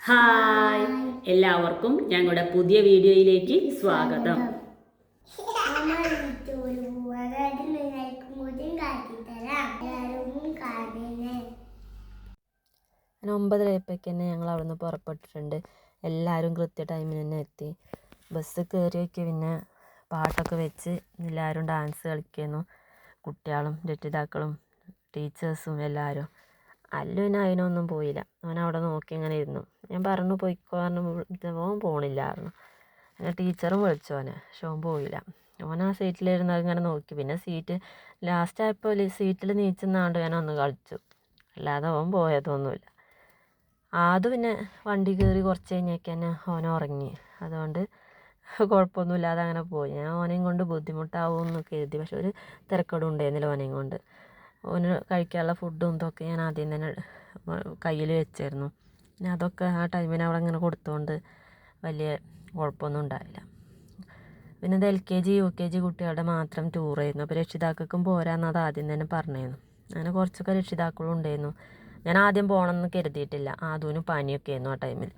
Hi, എല്ലാവർക്കും ഞങ്ങളുടെ പുതിയ വീഡിയോയിലേക്ക് സ്വാഗതം. അങ്ങനെ 9:30 തന്നെ ഞങ്ങൾ അവിടെ നിന്ന് പുറപ്പെട്ടിട്ടുണ്ട്. എല്ലാവരും കൃത്യ ടൈമിന് തന്നെ എത്തി. ബസ് കയറിയൊക്കെ പിന്നെ പാട്ടൊക്കെ വെച്ച് എല്ലാവരും ഡാൻസ് കളിക്കുന്നു. കുട്ടികളും രക്ഷിതാക്കളും ടീച്ചേഴ്സും എല്ലാവരും. അല്ലു പിന്നെ അതിനൊന്നും പോയില്ല. അവൻ അവിടെ നോക്കി ഇങ്ങനെ ഇരുന്നു. ഞാൻ പറഞ്ഞു പോയിക്കോ പറഞ്ഞു, ഓൻ പോണില്ലായിരുന്നു. അങ്ങനെ ടീച്ചറും വിളിച്ചു അവനെ, പക്ഷെ ഓൻ പോയില്ല. ഓൻ ആ സീറ്റിലിരുന്ന് ഇങ്ങനെ നോക്കി. പിന്നെ സീറ്റ് ലാസ്റ്റ് ആയപ്പോൾ സീറ്റിൽ നീച്ചുന്നാണ്ട് ഞാൻ ഒന്ന് കളിച്ചു, അല്ലാതെ ഓൻ പോയതൊന്നുമില്ല. അത് പിന്നെ വണ്ടി കയറി കുറച്ച് കഴിഞ്ഞേക്ക് തന്നെ ഓൻ ഉറങ്ങി. അതുകൊണ്ട് കുഴപ്പമൊന്നുമില്ലാതെ അങ്ങനെ പോയി. ഞാൻ ഓനെയും കൊണ്ട് ബുദ്ധിമുട്ടാവുമെന്ന് കരുതി, പക്ഷെ ഒരു തിരക്കടും ഉണ്ടായിരുന്നില്ല ഓനെയും കൊണ്ട്. ഓന് കഴിക്കാനുള്ള ഫുഡും ഇതൊക്കെ ഞാൻ ആദ്യം തന്നെ കയ്യിൽ വെച്ചായിരുന്നു. പിന്നെ അതൊക്കെ ആ ടൈമിന് അവിടെ ഇങ്ങനെ കൊടുത്തുകൊണ്ട് വലിയ കുഴപ്പമൊന്നും ഉണ്ടായില്ല. പിന്നെ ഇത് LKG UKG കുട്ടികളുടെ മാത്രം ടൂറായിരുന്നു. അപ്പോൾ രക്ഷിതാക്കൾക്കും പോരാന്നത് ആദ്യം തന്നെ പറഞ്ഞിരുന്നു. അങ്ങനെ കുറച്ചൊക്കെ രക്ഷിതാക്കളും ഉണ്ടായിരുന്നു. ഞാൻ ആദ്യം പോകണമെന്ന് കരുതിയിട്ടില്ല. ആദ്യം പനിയൊക്കെ ആയിരുന്നു ആ ടൈമിൽ.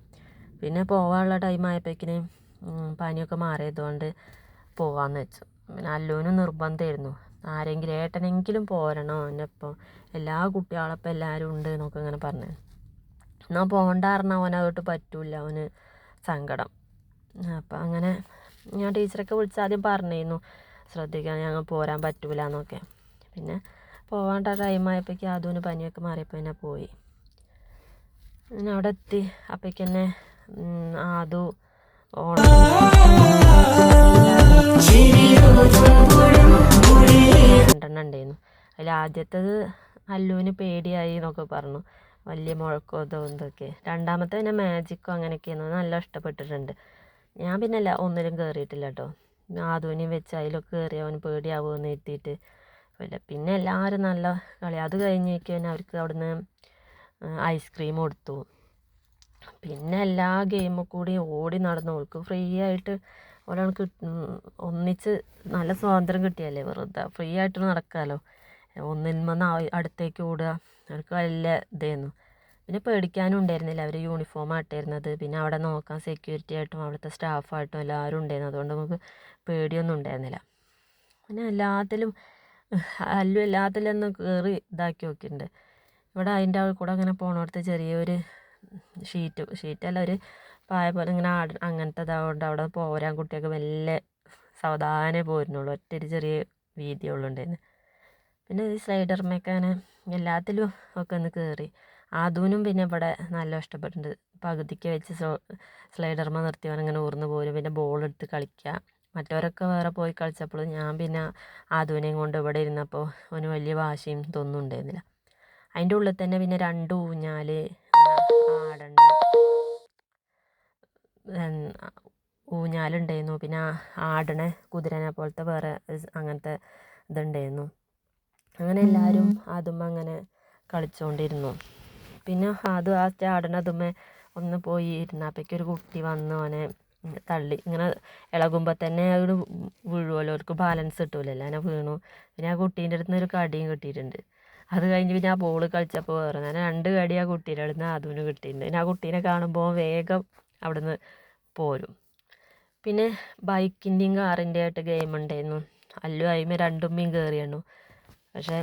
പിന്നെ പോകാനുള്ള ടൈം ആയപ്പോഴേക്കിന് പനിയൊക്കെ മാറിയതുകൊണ്ട് പോകാമെന്ന് വെച്ചു. പിന്നെ അല്ലൂനും നിർബന്ധമായിരുന്നു, ആരെങ്കിലും ഏട്ടനെങ്കിലും പോരണോ എൻ്റെ ഒപ്പം, എല്ലാ കുട്ടികളൊപ്പം എല്ലാവരും ഉണ്ട് എന്നൊക്കെ ഇങ്ങനെ പറഞ്ഞു. എന്നാൽ പോകണ്ട പറഞ്ഞാൽ അവൻ അതൊട്ട് പറ്റൂല, അവന് സങ്കടം. അപ്പം അങ്ങനെ ഞാൻ ടീച്ചറൊക്കെ വിളിച്ച് ആദ്യം പറഞ്ഞിരുന്നു ശ്രദ്ധിക്കാൻ, ഞങ്ങൾ പോരാൻ പറ്റൂല എന്നൊക്കെ. പിന്നെ പോകാണ്ട ടൈമായപ്പോഴേക്ക് അതുവിന് പനിയൊക്കെ മാറിയപ്പോൾ പിന്നെ പോയി. പിന്നെ അവിടെ എത്തി. അപ്പോഴേക്ക് തന്നെ ആദു രണ്ടെണ്ണം ഉണ്ടായിരുന്നു. അതിൽ ആദ്യത്തേത് അല്ലുവിന് പേടിയായി എന്നൊക്കെ പറഞ്ഞു, വലിയ മുഴക്കോ ഇതൊക്കെ. രണ്ടാമത്തെ പിന്നെ മാജിക്കോ അങ്ങനെയൊക്കെയായിരുന്നു, നല്ല ഇഷ്ടപ്പെട്ടിട്ടുണ്ട്. ഞാൻ പിന്നെ ഒന്നിലും കയറിയിട്ടില്ല കേട്ടോ. ആദുവിനെയും വെച്ച് അതിലൊക്കെ കയറി അവന് പേടിയാവുമെന്ന് എത്തിയിട്ട് ഇല്ല. പിന്നെ എല്ലാവരും നല്ല കളി. അത് കഴിഞ്ഞേക്ക് തന്നെ അവർക്ക് അവിടുന്ന് ഐസ്ക്രീം കൊടുത്തു. പിന്നെ എല്ലാ ഗെയിമും കൂടി ഓടി നടന്നു. അവൾക്ക് ഫ്രീ ആയിട്ട് ഒരാൾക്ക് ഒന്നിച്ച് നല്ല സ്വാതന്ത്ര്യം കിട്ടിയല്ലേ, വെറുതെ ഫ്രീ ആയിട്ട് നടക്കാമല്ലോ. ഒന്നിന്മന്ന് അടുത്തേക്ക് ഓടുക, അവർക്ക് വലിയ ഇതായിരുന്നു. പിന്നെ പേടിക്കാനും ഉണ്ടായിരുന്നില്ല, അവർ യൂണിഫോം ആയിട്ടിരുന്നത്. പിന്നെ അവിടെ നോക്കാൻ സെക്യൂരിറ്റി ആയിട്ടും അവിടുത്തെ സ്റ്റാഫായിട്ടും എല്ലാവരും ഉണ്ടായിരുന്നു. അതുകൊണ്ട് നമുക്ക് പേടിയൊന്നും ഉണ്ടായിരുന്നില്ല. പിന്നെ എല്ലാത്തിലും എല്ലാത്തിലും ഒന്ന് കയറി ഇതാക്കി നോക്കിയിട്ടുണ്ട്. ഇവിടെ അതിൻ്റെ കൂടെ അങ്ങനെ പോണോടത്ത് ചെറിയൊരു ഷീറ്റല്ല, ഒരു പായ പോലെ ഇങ്ങനെ അങ്ങനത്തെ ഇതാകൊണ്ട് അവിടെ പോരാൻ കുട്ടിയൊക്കെ മെല്ലെ സാവധാനേ പോരുന്നുള്ളൂ. ഒറ്റൊരു ചെറിയ വീതിയുള്ളൂ ഉണ്ടായിരുന്നു. പിന്നെ ഈ സ്ലൈഡർമേക്ക് അങ്ങനെ എല്ലാത്തിലും ഒക്കെ ഒന്ന് കയറി. അതുവിനും പിന്നെ ഇവിടെ നല്ല ഇഷ്ടപ്പെട്ടിട്ടുണ്ട്. പകുതിക്ക് വെച്ച് സ്ലൈഡർമ നിർത്തിയവൻ അങ്ങനെ ഊർന്ന് പോരും. പിന്നെ ബോളെടുത്ത് കളിക്കുക. മറ്റവരൊക്കെ വേറെ പോയി കളിച്ചപ്പോൾ ഞാൻ പിന്നെ ആദുവിനെയും കൊണ്ട് ഇവിടെ ഇരുന്നപ്പോൾ അവന് വലിയ വാശിയും ഇതൊന്നും ഉണ്ടായിരുന്നില്ല. അതിൻ്റെ ഉള്ളിൽ തന്നെ പിന്നെ 2 ഊഞ്ഞാൽ, ആടണ്ട ഊഞ്ഞാലുണ്ടായിരുന്നു. പിന്നെ ആടണ കുതിരനെ പോലത്തെ വേറെ അങ്ങനത്തെ ഇതുണ്ടായിരുന്നു. അങ്ങനെ എല്ലാവരും അതും അങ്ങനെ കളിച്ചുകൊണ്ടിരുന്നു. പിന്നെ അത് ആ ആടണതുമ്മേ ഒന്ന് പോയി ഇരുന്നപ്പോഴേക്കും ഒരു കുട്ടി വന്ന് അവനെ തള്ളി. ഇങ്ങനെ ഇളകുമ്പോൾ തന്നെ അത് വീഴുമല്ലോ, അവർക്ക് ബാലൻസ് കിട്ടൂലല്ലോ, അങ്ങനെ വീണു. പിന്നെ ആ കുട്ടീൻ്റെ അടുത്ത് നിന്ന് ഒരു കടിയും കിട്ടിയിട്ടുണ്ട്. അത് കഴിഞ്ഞ് പിന്നെ ആ ബോൾ കളിച്ചപ്പോൾ വേറെ ഞാൻ 2 കടി ആ കുട്ടീൻ്റെ അടുത്ത് നിന്ന് അതിന് കിട്ടിയിട്ടുണ്ട്. പിന്നെ ആ കുട്ടീനെ കാണുമ്പോൾ വേഗം അവിടെ നിന്ന് പോരും. പിന്നെ ബൈക്കിൻ്റെയും കാറിൻ്റെ ആയിട്ട് ഗെയിം ഉണ്ടായിരുന്നു. അല്ലു അതിന്മേൽ 2 കയറിയാണ്, പക്ഷേ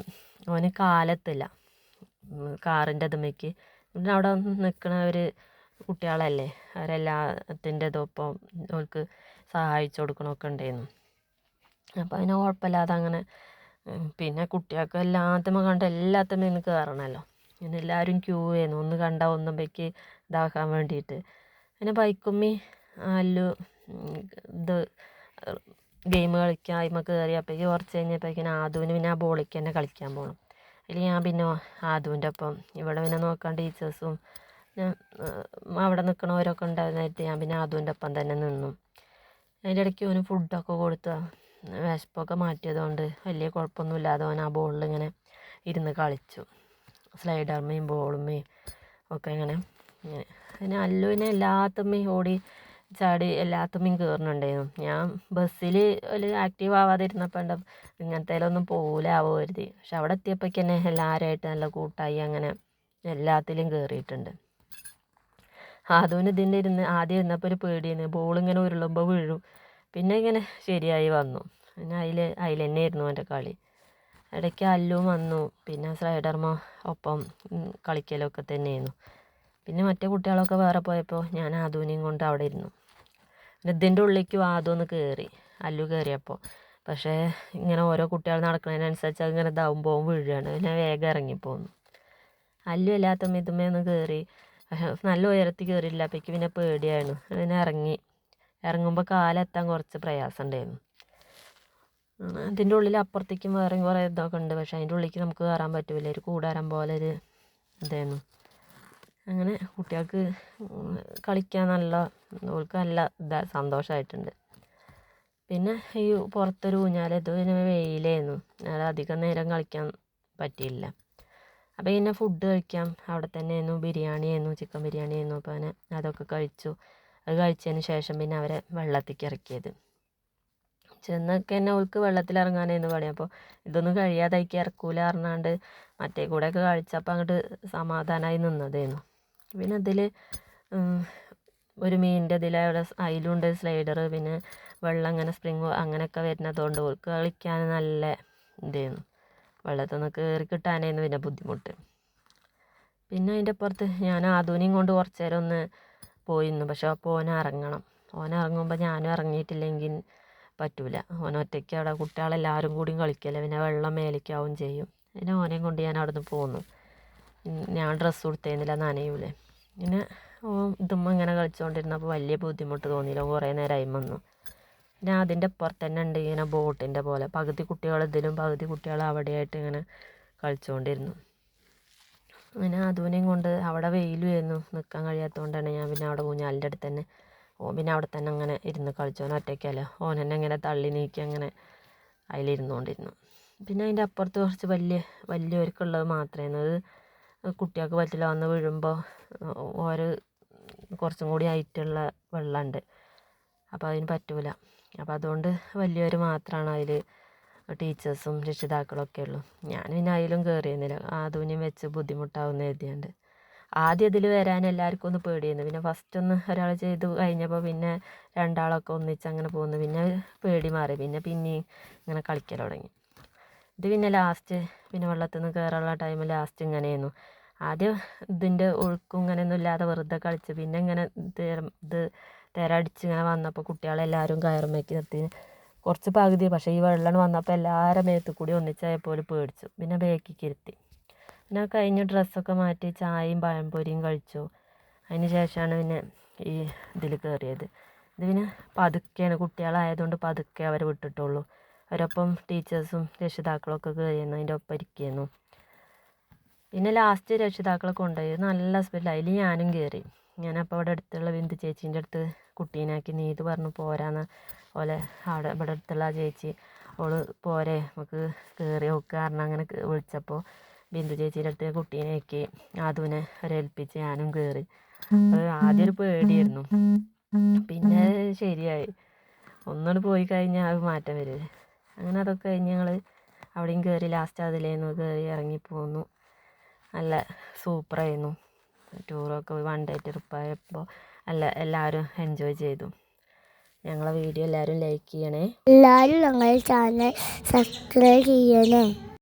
അവന് കാലെത്തില്ല കാറിൻ്റെ അതുമ്മേക്ക്. പിന്നെ അവിടെ നിൽക്കണ ഒരു കുട്ടികളല്ലേ, അവരെല്ലാത്തിൻ്റെ ഇതൊപ്പം അവർക്ക് സഹായിച്ചു കൊടുക്കണമൊക്കെ ഉണ്ടായിരുന്നു. അപ്പോൾ അതിന് കുഴപ്പമില്ലാതെ അങ്ങനെ. പിന്നെ കുട്ടികൾക്ക് എല്ലാത്തുമ്മ കണ്ട എല്ലാത്തുമ്മ ഇന്ന് കയറണമല്ലോ. പിന്നെ എല്ലാവരും ക്യൂ ചെയ്യുന്നു, ഒന്ന് കണ്ട ഒന്നുമ്പേക്ക് ഇതാക്കാൻ വേണ്ടിയിട്ട്. പിന്നെ ബൈക്കുമ്മി അല്ലു ഇത് ഗെയിം കളിക്കാൻ അതിന്മേൽ കയറിയപ്പോഴേക്ക് കുറച്ച് കഴിഞ്ഞപ്പോഴേക്കിന് ആദുവിന് പിന്നെ ആ ബോളിക്ക് തന്നെ കളിക്കാൻ പോകണം. അതിൽ ഞാൻ പിന്നെ ആദുവിൻ്റെ ഒപ്പം, ഇവിടെ പിന്നെ നോക്കാൻ ടീച്ചേഴ്സും അവിടെ നിൽക്കണവരൊക്കെ ഉണ്ടായിരുന്നായിട്ട് ഞാൻ പിന്നെ ആദുവിൻ്റെ ഒപ്പം തന്നെ നിന്നു. അതിൻ്റെ ഇടയ്ക്ക് അവന് ഫുഡൊക്കെ കൊടുത്ത് വിശപ്പൊക്കെ മാറ്റിയതുകൊണ്ട് വലിയ കുഴപ്പമൊന്നുമില്ലാതെ അവൻ ആ ബോളിൽ ഇങ്ങനെ ഇരുന്ന് കളിച്ചു. സ്ലൈഡർമേയും ബോളുമ്മേയും ഒക്കെ ഇങ്ങനെ. പിന്നെ അല്ലുവിനെ എല്ലാത്തുമ്മേയും ഓടി ചാടി എല്ലാത്തുമ്മേയും കയറുന്നുണ്ടായിരുന്നു. ഞാൻ ബസ്സിൽ ഒരു ആക്റ്റീവ് ആവാതിരുന്നപ്പോൾ ഉണ്ട് ഇങ്ങനത്തേലൊന്നും പോകില്ലാവോ കരുതി. പക്ഷെ അവിടെ എത്തിയപ്പോഴേക്ക് തന്നെ എല്ലാവരുമായിട്ട് നല്ല കൂട്ടായി, അങ്ങനെ എല്ലാത്തിലും കയറിയിട്ടുണ്ട്. അതുവിന് ഇതിൻ്റെ ആദ്യം ഇരുന്നപ്പോൾ ഒരു പേടിയായിരുന്നു, ബോളിങ്ങനെ ഉരുളുമ്പോൾ വീഴും. പിന്നെ ഇങ്ങനെ ശരിയായി വന്നു. പിന്നെ അതിൽ തന്നെ ആയിരുന്നു എൻ്റെ കളി. ഇടയ്ക്ക് അല്ലും വന്നു, പിന്നെ സ്ലൈഡർമോ ഒപ്പം കളിക്കലൊക്കെ തന്നെയായിരുന്നു. പിന്നെ മറ്റേ കുട്ടികളൊക്കെ വേറെ പോയപ്പോൾ ഞാൻ ആദുവിനെയും കൊണ്ട് അവിടെ ഇരുന്നു. പിന്നെ ഇതിൻ്റെ ഉള്ളിലേക്ക് ആദൊന്ന് കയറി, അല്ലു കയറിയപ്പോൾ. പക്ഷേ ഇങ്ങനെ ഓരോ കുട്ടികൾ നടക്കുന്നതിനനുസരിച്ച് അതിങ്ങനെ ഇതാവുമ്പോൾ വീഴുകയാണ്. പിന്നെ വേഗം ഇറങ്ങിപ്പോന്നു. അല്ലു എല്ലാത്ത ഇതുമേന്ന് കയറി, പക്ഷെ നല്ല ഉയരത്തിൽ കയറിയില്ല. അപ്പോഴേക്ക് പിന്നെ പേടിയായിരുന്നു. പിന്നെ ഇറങ്ങുമ്പോൾ കാലെത്താൻ കുറച്ച് പ്രയാസം ഉണ്ടായിരുന്നു. അതിൻ്റെ ഉള്ളിൽ അപ്പുറത്തേക്കും വേറെയും കുറേ ഇതൊക്കെ ഉണ്ട്, പക്ഷെ അതിൻ്റെ ഉള്ളിലേക്ക് നമുക്ക് കയറാൻ പറ്റില്ല. ഒരു കൂടാരം പോലെ ഒരു ഇതായിരുന്നു. അങ്ങനെ കുട്ടികൾക്ക് കളിക്കാൻ ഓൾക്ക് നല്ല സന്തോഷമായിട്ടുണ്ട്. പിന്നെ ഈ പുറത്തൊരു ഊഞ്ഞാൽ, ഇത് പിന്നെ വെയിലായിരുന്നു, അത് അധികം നേരം കളിക്കാൻ പറ്റിയില്ല. അപ്പോൾ പിന്നെ ഫുഡ് കഴിക്കാം അവിടെ തന്നെ ആയിരുന്നു. ബിരിയാണി ആയിരുന്നു, ചിക്കൻ ബിരിയാണി ആയിരുന്നു. അപ്പോൾ അങ്ങനെ അതൊക്കെ കഴിച്ചു. അത് കഴിച്ചതിന് ശേഷം പിന്നെ അവരെ വെള്ളത്തേക്ക് ഇറക്കിയത്. ചെന്നൊക്കെ തന്നെ അവൾക്ക് വെള്ളത്തിലിറങ്ങാനായിരുന്നു പണി. അപ്പോൾ ഇതൊന്നും കഴിയാതായിക്ക് ഇറക്കൂല പറഞ്ഞാണ്ട് മറ്റേ കൂടെയൊക്കെ കഴിച്ചപ്പോൾ അങ്ങോട്ട് സമാധാനമായി നിന്നതായിരുന്നു. പിന്നെ അതിൽ ഒരു മീനിൻ്റെ അവിടെ അതിലുണ്ട് സ്ലൈഡർ, പിന്നെ വെള്ളം അങ്ങനെ സ്പ്രിങ് അങ്ങനെയൊക്കെ വരുന്നതുകൊണ്ട് അവൾക്ക് കളിക്കാൻ നല്ല ഇതായിരുന്നു. വെള്ളത്തിൽ നിന്ന് കയറി കിട്ടാനായിരുന്നു പിന്നെ ബുദ്ധിമുട്ട്. പിന്നെ അതിൻ്റെ അപ്പുറത്ത് ഞാൻ ആദൂനെയും കൊണ്ട് കുറച്ച് നേരം ഒന്ന് പോയിരുന്നു. പക്ഷെ അപ്പോൾ ഓൻ ഇറങ്ങുമ്പോൾ ഞാനും ഇറങ്ങിയിട്ടില്ലെങ്കിൽ പറ്റൂല. ഒറ്റയ്ക്ക് അവിടെ കുട്ടികളെല്ലാവരും കൂടിയും കളിക്കല്ലേ, പിന്നെ വെള്ളം മേലേക്കാവും ചെയ്യും. പിന്നെ ഓനെയും കൊണ്ട് ഞാൻ അവിടെ നിന്ന് പോന്നു. ഞാൻ ഡ്രസ്സ് കൊടുത്തേന്നില്ല, നനയൂലേ. പിന്നെ ഇതുമ്പോൾ ഇങ്ങനെ കളിച്ചുകൊണ്ടിരുന്നപ്പോൾ വലിയ ബുദ്ധിമുട്ട് തോന്നിയില്ല. കുറേ നേരമായി വന്നു. പിന്നെ അതിൻ്റെ അപ്പുറത്ത് തന്നെ ഉണ്ട് ഇങ്ങനെ ബോട്ടിൻ്റെ പോലെ, പകുതി കുട്ടികൾ ഇതിലും പകുതി കുട്ടികൾ അവിടെയായിട്ട് ഇങ്ങനെ കളിച്ചുകൊണ്ടിരുന്നു. അങ്ങനെ അതുവിനെയും കൊണ്ട് അവിടെ വെയിലുമായിരുന്നു, നിൽക്കാൻ കഴിയാത്തതുകൊണ്ടാണ് ഞാൻ പിന്നെ അവിടെ ഊഞ്ഞാലിൻ്റെ അടുത്ത് തന്നെ പിന്നെ അവിടെ തന്നെ അങ്ങനെ ഇരുന്ന് കളിച്ചു. ഓൻ ഒറ്റയ്ക്കല്ല, ഓൻ തന്നെ ഇങ്ങനെ തള്ളി നീക്കി അങ്ങനെ അതിലിരുന്നുകൊണ്ടിരുന്നു. പിന്നെ അതിൻ്റെ അപ്പുറത്ത് കുറച്ച് വലിയവർക്കുള്ളത് മാത്രമായിരുന്നു. അത് കുട്ടികൾക്ക് പറ്റില്ല, വന്ന് വീഴുമ്പോൾ കുറച്ചും കൂടി ഹൈറ്റുള്ള വെള്ളമുണ്ട്, അപ്പോൾ അതിന് പറ്റൂല. അപ്പോൾ അതുകൊണ്ട് വലിയവർ മാത്രമാണ് അതിൽ, ടീച്ചേഴ്സും രക്ഷിതാക്കളൊക്കെ ഉള്ളൂ. ഞാൻ പിന്നെ അതിലും കയറിയിരുന്നില്ല, ആദൂനെയും വെച്ച് ബുദ്ധിമുട്ടാവുന്ന എഴുതിയുണ്ട്. ആദ്യം ഇതിൽ വരാൻ എല്ലാവർക്കും ഒന്ന് പേടിയായിരുന്നു. പിന്നെ ഫസ്റ്റ് ഒന്ന് ഒരാൾ ചെയ്ത് കഴിഞ്ഞപ്പോൾ പിന്നെ രണ്ടാളൊക്കെ ഒന്നിച്ച് അങ്ങനെ പോകുന്നു. പിന്നെ പേടി മാറി, പിന്നെയും ഇങ്ങനെ കളിക്കാൻ തുടങ്ങി. ഇത് പിന്നെ ലാസ്റ്റ് പിന്നെ വെള്ളത്തിൽ നിന്ന് കയറാനുള്ള ടൈം ലാസ്റ്റ് ഇങ്ങനെയായിരുന്നു. ആദ്യം ഇതിൻ്റെ ഒഴുക്കും ഇങ്ങനെയൊന്നും ഇല്ലാതെ വെറുതെ കളിച്ച്, പിന്നെ ഇങ്ങനെ തിരടിച്ച് ഇങ്ങനെ വന്നപ്പോൾ കുട്ടികളെല്ലാവരും കയറുമ്പോഴേക്ക് നിർത്തി കുറച്ച് പകുതി. പക്ഷേ ഈ വെള്ളം വന്നപ്പോൾ എല്ലാവരും മേത്ത് കൂടി ഒന്നിച്ചായപ്പോൾ പേടിച്ചു. പിന്നെ ബേക്കിക്ക് ഇരുത്തി. പിന്നെ കഴിഞ്ഞ് ഡ്രസ്സൊക്കെ മാറ്റി ചായയും പഴംപൊരിയും കഴിച്ചു. അതിന് ശേഷമാണ് പിന്നെ ഈ ഇതിൽ കയറിയത്. ഇത് പിന്നെ പതുക്കെയാണ്, കുട്ടികളായതുകൊണ്ട് പതുക്കെ അവർ വിട്ടിട്ടുള്ളൂ. അവരൊപ്പം ടീച്ചേഴ്സും രക്ഷിതാക്കളൊക്കെ കയറിയിരുന്നു, അതിൻ്റെ ഒപ്പം ഇരിക്കുന്നു. പിന്നെ ലാസ്റ്റ് രക്ഷിതാക്കളെ കൊണ്ടുപോയി നല്ല സ്പീഡിൽ അതിൽ ഞാനും കയറി. ഞാനപ്പോൾ അവിടെ അടുത്തുള്ള ബിന്ദു ചേച്ചീൻ്റെ അടുത്ത് കുട്ടീനാക്കി നീത് പറഞ്ഞു പോരാന്ന് പോലെ ഇവിടെ അടുത്തുള്ള ആ ചേച്ചി അവള് പോരെ നമുക്ക് കയറി നോക്കുക കാരണം അങ്ങനെ വിളിച്ചപ്പോൾ ബിന്ദു ചേച്ചീൻ്റെ അടുത്ത് കുട്ടീനെയൊക്കെ ആദൂനെ ഒരേൽപ്പിച്ച് ഞാനും കയറി. ആദ്യം ഒരു പേടിയായിരുന്നു, പിന്നെ ശരിയായി. ഒന്നുകൂടി പോയി കഴിഞ്ഞാൽ അത് മാറ്റം വരും. അങ്ങനെ അതൊക്കെ കഴിഞ്ഞ് ഞങ്ങൾ അവിടെയും കയറി ലാസ്റ്റ് അതിലേന്ന് കയറി ഇറങ്ങിപ്പോന്നു. നല്ല സൂപ്പറായിരുന്നു ടൂറൊക്കെ. 1 ഡേ ട്രിപ്പായപ്പോൾ എല്ലാവരും എൻജോയ് ചെയ്തു. ഞങ്ങളെ വീഡിയോ എല്ലാവരും ലൈക്ക് ചെയ്യണേ. എല്ലാവരും ഞങ്ങളുടെ ചാനൽ സബ്സ്ക്രൈബ് ചെയ്യണേ.